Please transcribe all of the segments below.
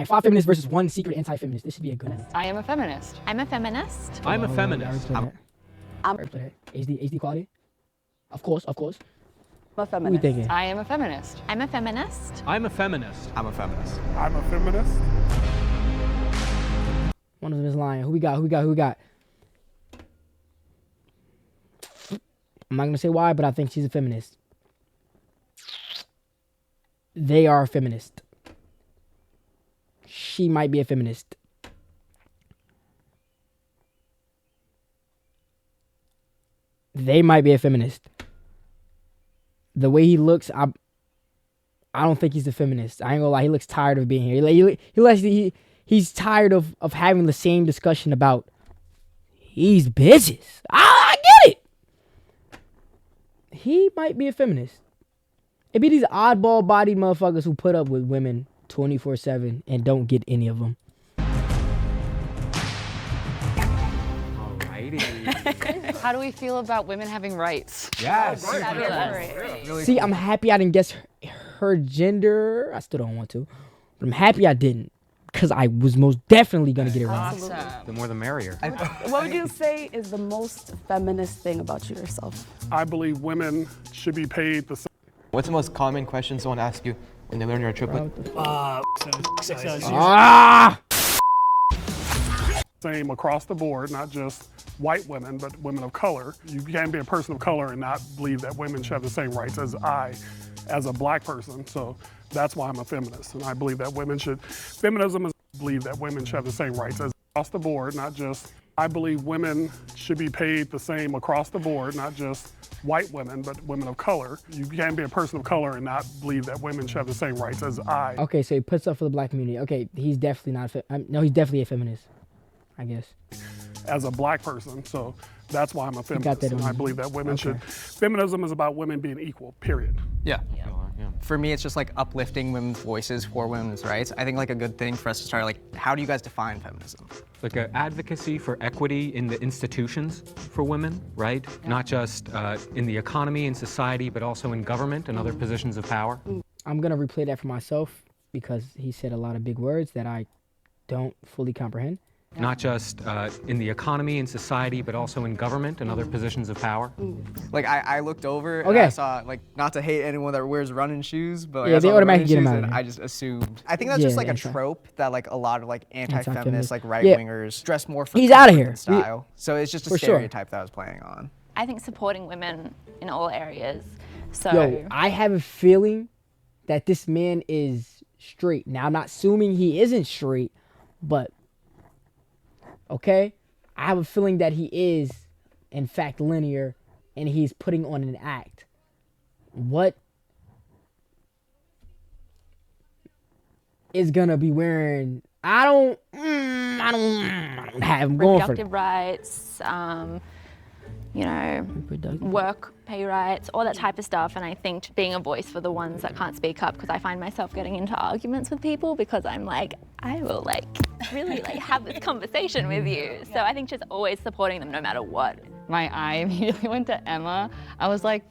right, 5 feminists versus 1 secret anti-feminist. This should be a good one. I am a feminist. I'm a feminist. I'm a feminist. HD quality? Of course. I'm a Who we feminist. thinking? I am a feminist. I'm a feminist. I'm a feminist. I'm a feminist. I'm a feminist. One of them is lying. Who we got? I'm not gonna say why, but I think she's a feminist. They are a feminist. She might be a feminist. They might be a feminist. The way he looks, I don't think he's a feminist. I ain't gonna lie, he looks tired of being here. He's tired of having the same discussion about these bitches. I get it. He might be a feminist. It be these oddball bodied motherfuckers who put up with women 24/7 and don't get any of them. Alrighty. How do we feel about women having rights? Yes. See, I'm happy I didn't guess her gender. I still don't want to. But I'm happy I didn't. Because I was most definitely going to get it wrong. Awesome. The more the merrier. What would you say is the most feminist thing about yourself? I believe women should be paid the What's the most common question someone asks you when they learn you're a triplet? same across the board, not just white women, but women of color. You can't be a person of color and not believe that women should have the same rights as I, as a black person. So that's why I'm a feminist. And I believe that feminism is believe that women should have the same rights as across the board, not just, I believe women should be paid the same across the board, not just white women, but women of color. You can't be a person of color and not believe that women should have the same rights as I. Okay, so he puts up for the black community. Okay, he's definitely not no, he's definitely a feminist, I guess. As a black person, so that's why I'm a feminist. that And I believe that women should, feminism is about women being equal, period. Yeah. For me, it's just like uplifting women's voices for women's rights. I think like a good thing for us to start, like, how do you guys define feminism? Like an advocacy for equity in the institutions for women, right? Not just in the economy and society, but also in government and other positions of power. I'm going to replay that for myself because he said a lot of big words that I don't fully comprehend. Not just in the economy and society, but also in government and other positions of power. Like I looked over and Okay. I saw, like, not to hate anyone that wears running shoes, but like, Yeah, I they saw the automatically running get 'em shoes out of and there. I just assumed. I think that's Yeah, just like a anti- trope that like a lot of like Anti-feminist. anti-feminists, like Yeah. right-wingers, dress more for He's outta comfort here. and style. So it's just a For sure. stereotype that I was playing on. I think supporting women in all areas. So Yo, I have a feeling that this man is straight. Now, I'm not assuming he isn't straight, but, okay? I have a feeling that he is, in fact, linear, and he's putting on an act. What is gonna be wearing? I don't have. I'm going for reproductive rights, work pay rights, all that type of stuff. And I think being a voice for the ones that can't speak up, because I find myself getting into arguments with people because I'm like, I will like really like have this conversation with you. So I think just always supporting them no matter what. My eye immediately went to Emma. I was like,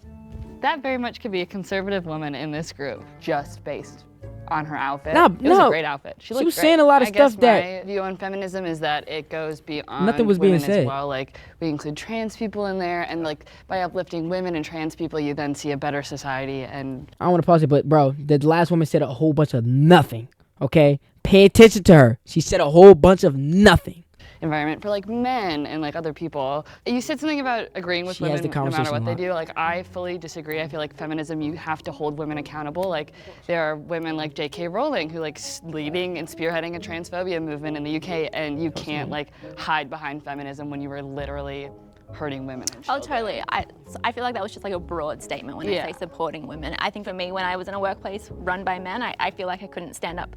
that very much could be a conservative woman in this group, just based on her outfit. It was a great outfit. She looked was great. saying a lot of I guess stuff that- my view on feminism is that it goes beyond Nothing was being women said. as well. Like, we include trans people in there, and like by uplifting women and trans people, you then see a better society. And I want to pause it, but bro, the last woman said a whole bunch of nothing. Okay, pay attention to her. She said a whole bunch of nothing. environment for like men and like other people. You said something about agreeing with She has women the no matter conversation what a they lot. do. Like, I fully disagree. I feel like feminism, you have to hold women accountable. Like, there are women like J.K. Rowling who like leading and spearheading a transphobia movement in the UK, and you can't like hide behind feminism when you were literally hurting women and Oh, children. totally. I feel like that was just like a broad statement when I say supporting women. I think for me, when I was in a workplace run by men, I feel like I couldn't stand up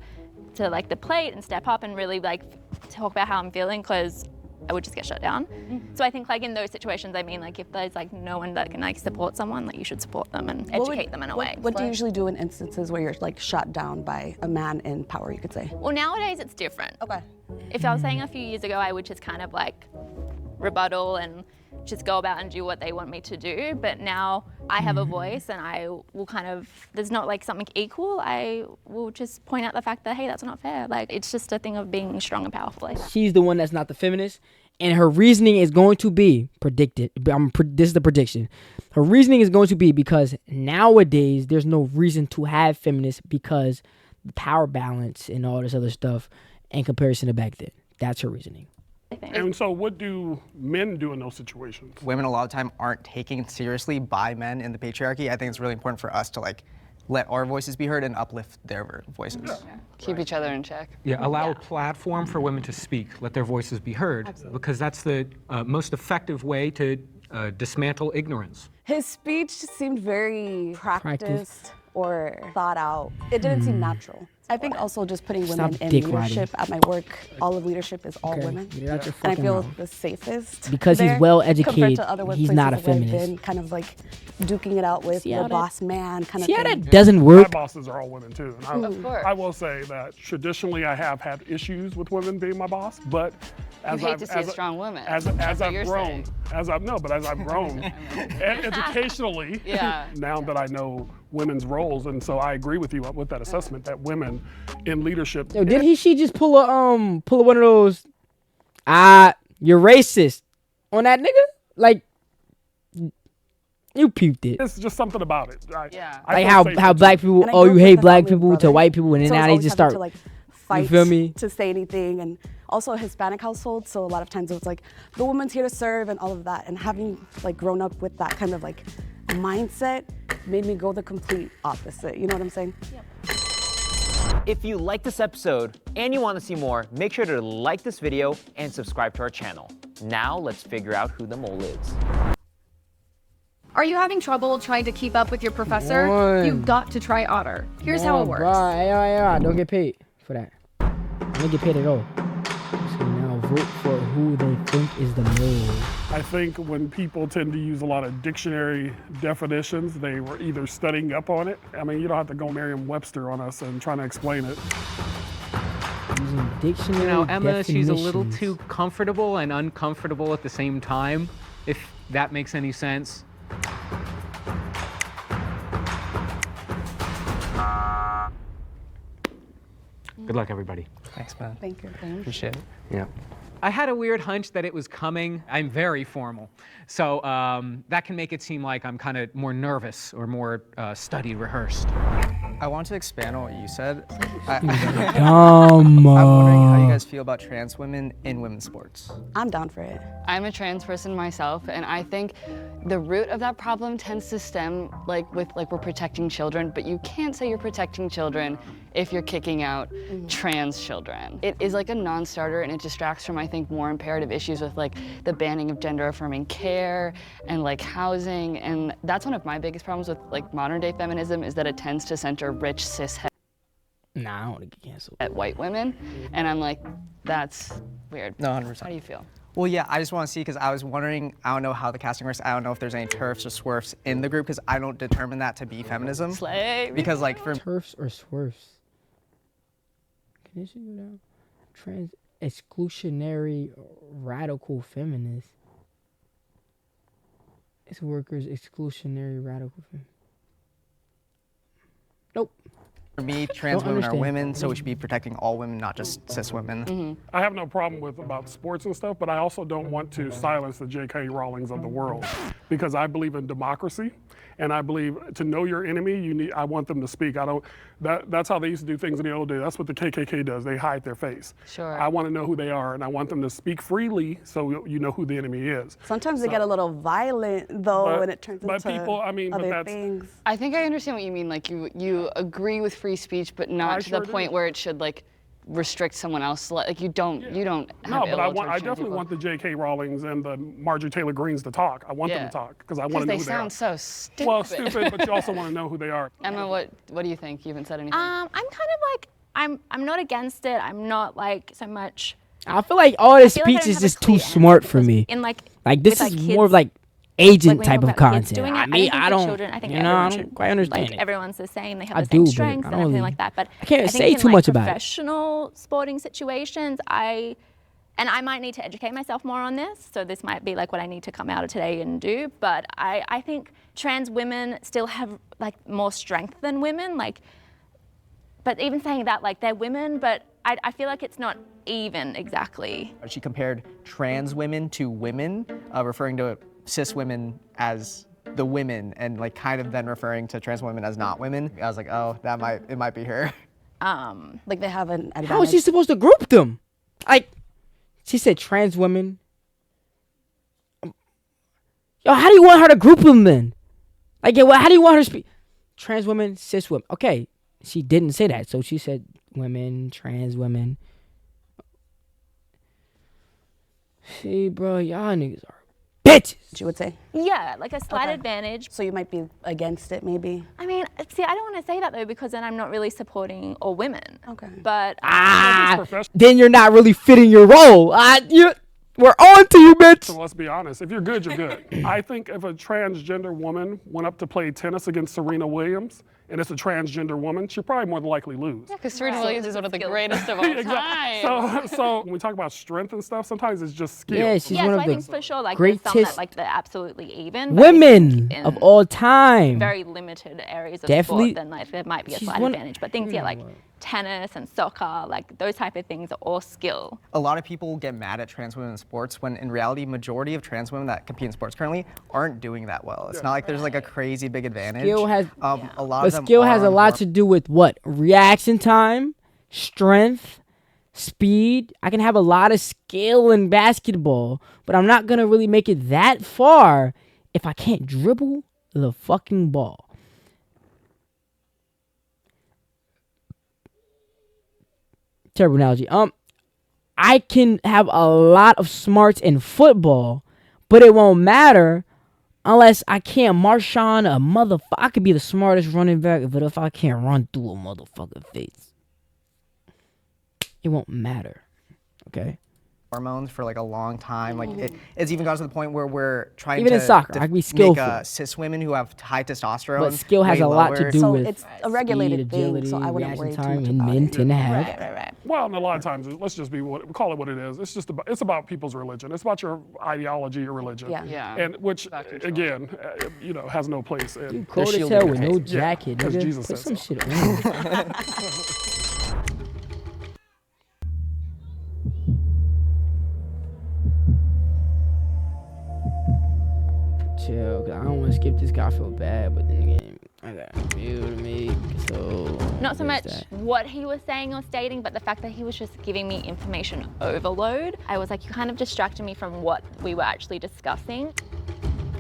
to like the plate and step up and really like talk about how I'm feeling, because I would just get shut down. So I think like in those situations, I mean, like if there's like no one that can like support someone, like you should support them and educate them in a way. What do you usually do in instances where you're like shot down by a man in power, you could say? Well, nowadays it's different. Okay. If I was saying a few years ago, I would just kind of like rebuttal and just go about and do what they want me to do. But now I have a voice, and I will kind of, there's not like something equal. I will just point out the fact that, hey, that's not fair. Like, it's just a thing of being strong and powerful. She's the one that's not the feminist. And her reasoning is going to be predicted. This is the prediction. Her reasoning is going to be because nowadays there's no reason to have feminists because the power balance and all this other stuff in comparison to back then. That's her reasoning. And so what do men do in those situations? Women a lot of time aren't taken seriously by men in the patriarchy. I think it's really important for us to like let our voices be heard and uplift their voices. Yeah. Keep each other in check. Yeah, allow a platform for women to speak, let their voices be heard, because that's the most effective way to dismantle ignorance. His speech seemed very practiced or thought out. It didn't seem natural. I think also just putting women in leadership at my work, all of leadership is all women. And I feel the safest. Because he's well educated, he's not a where I've feminist. been kind of like duking it out with the boss man kind of See how thing. that doesn't work? My bosses are all women too. And Of course. I will say that traditionally I have had issues with women being my boss, but as You hate I've, to see a strong woman. As That's what I've you're grown, saying. but as I've grown, educationally, now that I know women's roles, and so I agree with you with that assessment that women in leadership. Yo, she just pull one of those? You're racist on that nigga? Like, you peeped it. It's just something about it. Like how black people, you hate black people to white people, and then now they just start. To, like, fight you feel me? To say anything, and also a Hispanic household, so a lot of times it was like the woman's here to serve and all of that, and having like grown up with that kind of like mindset made me go the complete opposite. You know what I'm saying? Yep. If you like this episode and you want to see more, make sure to like this video and subscribe to our channel. Now let's figure out who the mole is. Are you having trouble trying to keep up with your professor? You've got to try Otter. Here's how it works. I don't get paid for that. I don't get paid at all. So now vote for who they think is the mole. I think when people tend to use a lot of dictionary definitions, they were either studying up on it. I mean, you don't have to go Merriam-Webster on us and trying to explain it. Using dictionary You know, Emma, she's a little definitions. too comfortable and uncomfortable at the same time, if that makes any sense. Good luck, everybody. Thanks, man. Thank you. Appreciate it. Yeah. I had a weird hunch that it was coming. I'm very formal. So that can make it seem like I'm kind of more nervous or more study rehearsed. I want to expand on what you said. Dumb. I'm wondering how you guys feel about trans women in women's sports. I'm down for it. I'm a trans person myself, and I think the root of that problem tends to stem with we're protecting children, but you can't say you're protecting children if you're kicking out trans children. It is like a non-starter, and it distracts from, I think, more imperative issues with like the banning of gender-affirming care and like housing, and that's one of my biggest problems with like modern-day feminism is that it tends to center rich cis Nah, I don't want to get canceled. at white women, and I'm like, that's weird. No, 100%. How do you feel? Well, yeah, I just want to see, because I was wondering, I don't know how the casting works. I don't know if there's any turfs or swerfs in the group, because I don't determine that to be feminism. Slay. Because like for Turfs or swerfs? Can this shit go down? Trans exclusionary radical feminist. It's workers exclusionary radical feminist. Nope. For me, trans women are understand. women, so we should be protecting all women, not just cis women. I have no problem about sports and stuff, but I also don't want to silence the J.K. Rowlings of the world because I believe in democracy, and I believe to know your enemy, I want them to speak. That's how they used to do things in the old days. That's what the KKK does. They hide their face. Sure. I want to know who they are, and I want them to speak freely so you know who the enemy is. Sometimes they get a little violent though, and it turns into other things. I think I understand what you mean. Like you agree with free speech, but not to the point where it should like restrict someone else. Like you don't have No, but ill will towards I trans definitely people. want the J.K. Rowlings and the Marjorie Taylor Greens to talk. I want them to talk because I want to know they who they sound are. so stupid. Well, stupid, but you also want to know who they are. Emma, what do you think? You haven't said anything. I'm kind of like, I'm not against it. I'm not like so much. I feel like all this I feel like I speech don't is have a just too clear smart answer for because me. in like this with, is like, more of kids, like like agent when type you of talk about kids content. doing it, I mean, think I for don't. children, I think you know, everyone I don't should, quite understand like, it. everyone's the same. They have I the same do, but strengths I and don't everything really- like that. But I can't I say think in, too like, much about it. professional sporting situations, I and I might need to educate myself more on this, so this might be like what I need to come out of today and do, but I think trans women still have like more strength than women, like, but even saying that, like, they're women, but I feel like it's not even exactly. She compared trans women to women, referring to cis women as the women, and like kind of then referring to trans women as not women. I was like, oh, it might be her. Like they have an advantage. How is she supposed to group them? Like, she said trans women. Yo, how do you want her to group them then? Like, how do you want her to speak? Trans women, cis women. Okay, she didn't say that, so she said women, trans women. See, bro, y'all niggas are bitches. You would say? Yeah, like a slight advantage. So you might be against it, maybe? I mean, see, I don't want to say that though, because then I'm not really supporting all women. Okay. But then you're not really fitting your role. We're on to you, bitch. So let's be honest. If you're good, you're good. I think if a transgender woman went up to play tennis against Serena Williams, and it's a transgender woman, she'd probably more than likely lose. Yeah, because Serena Williams is one of the greatest of all time. So when we talk about strength and stuff, sometimes it's just skill. Yeah, she's one of I the think for sure, like, greatest there's some that, like, they're absolutely even. women of all time. Very limited areas of Definitely. sport, then like there might be a slight advantage. But things, like tennis and soccer, like those type of things are all skill. A lot of people get mad at trans women in sports when in reality, majority of trans women that compete in sports currently aren't doing that well. It's not like there's like a crazy big advantage. Skill has, a lot of them skill has a lot more to do with what? Reaction time, strength, speed. I can have a lot of skill in basketball, but I'm not going to really make it that far if I can't dribble the fucking ball. Terrible analogy. I can have a lot of smarts in football, but it won't matter unless I can't march on a motherfucker. I could be the smartest running back, but if I can't run through a motherfucking face, it won't matter. Okay? hormones for like a long time. Like it's even gotten to the point where we're trying even to in soccer, I can be skillful. make cis women who have high testosterone. But skill has way a lot to do So with it's a regulated speed, agility, thing, so I wouldn't worry reaction too time, much and about men it. tend to have. Right. Well, and a lot of times, let's just be we call it what it is. It's just about people's religion. It's about your ideology, your religion. Yeah. And which, again, has no place in. You cold as shield hell in with your no face. jacket, because nigga. Jesus Put said some so. shit on. Chill, cause I don't want to skip this guy. I feel bad, but then again, I got a review to make, so. Not so there's much that. what he was saying or stating, but the fact that he was just giving me information overload. I was like, you kind of distracted me from what we were actually discussing.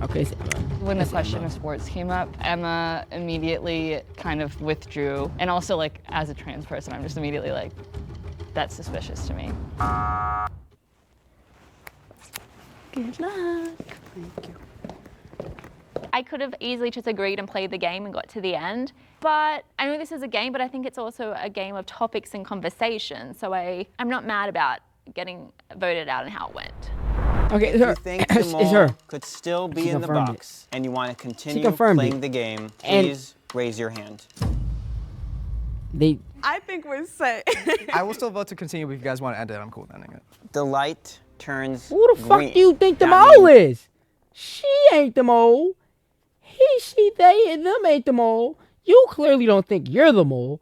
Okay, so When the question of sports came up, Emma immediately kind of withdrew. And also, like, as a trans person, I'm just immediately like, that's suspicious to me. Good luck. Thank you. I could have easily just agreed and played the game and got to the end. But I know this is a game, but I think it's also a game of topics and conversation. So I'm not mad about getting voted out and how it went. okay, If you think the it's mole her. could still be She in the confirmed it. box and you want to continue confirmed playing it. the game, And- please raise your hand. I think we're set. I will still vote to continue, but if you guys want to end it, I'm cool with ending it. The light turns Who the fuck green. do you think the That mole means- is? She ain't the mole. He, she, they, and them ain't the mole. You clearly don't think you're the mole.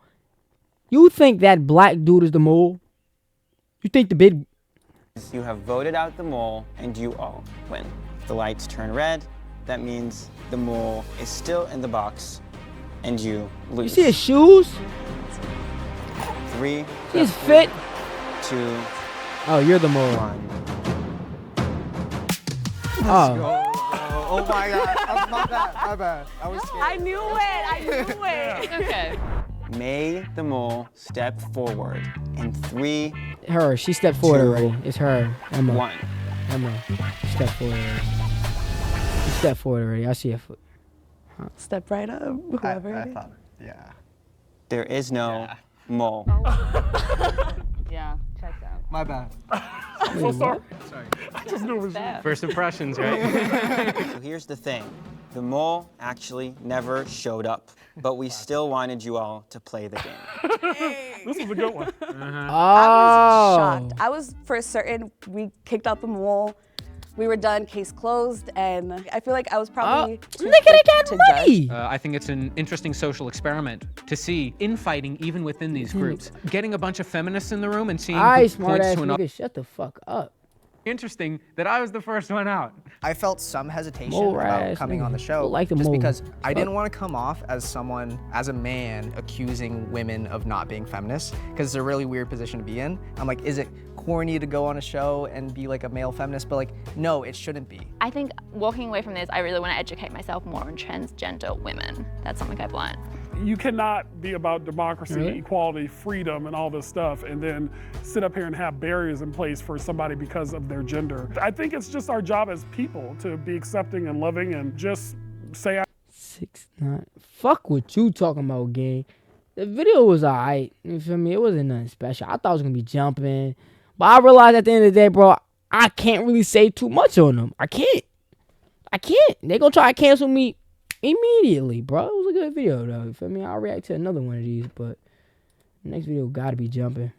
You think that black dude is the mole. You think the big... You have voted out the mole and you all win. The lights turn red. That means the mole is still in the box and you You lose. see his shoes? 3, See his fit? 2, Oh, you're the mole. 1. Oh. Oh my god, my bad. I was scared. I knew it. It's okay. May the mole step forward in 3, Her. She stepped forward already. It's her. Emma. 1. Emma. She stepped forward already. She stepped forward already. I see her foot. Step right up, whoever I it is. thought, yeah. There is no mole. Yeah, checks out. My bad. I'm so sorry. I just knew it was you. First impressions, right? So here's the thing. The mole actually never showed up, but we still wanted you all to play the game. This was a good one. Oh. shocked. I was for certain we kicked out the mole. We were done, case closed, and I feel like I was probably too quick to judge. I think it's an interesting social experiment to see infighting even within these groups. Getting a bunch of feminists in the room and seeing who smart points ass to another. nigga, shut the fuck up. Interesting that I was the first one out. I felt some hesitation about coming on the show just because I didn't want to come off as someone, as a man, accusing women of not being feminists, because it's a really weird position to be in. I'm like, is it corny to go on a show and be like a male feminist? But like, no, it shouldn't be. I think walking away from this, I really want to educate myself more on transgender women. That's something I've learned. You cannot be about democracy, equality, freedom, and all this stuff, and then sit up here and have barriers in place for somebody because of their gender. I think it's just our job as people to be accepting and loving and just say 6ix9ine. Fuck what you talking about, gang. The video was alright. You feel me? It wasn't nothing special. I thought it was gonna be jumping. But I realized at the end of the day, bro, I can't really say too much on them. I can't. They gonna try to cancel me immediately, bro. It was a good video, though. You feel me? I'll react to another one of these, but the next video gotta be jumping.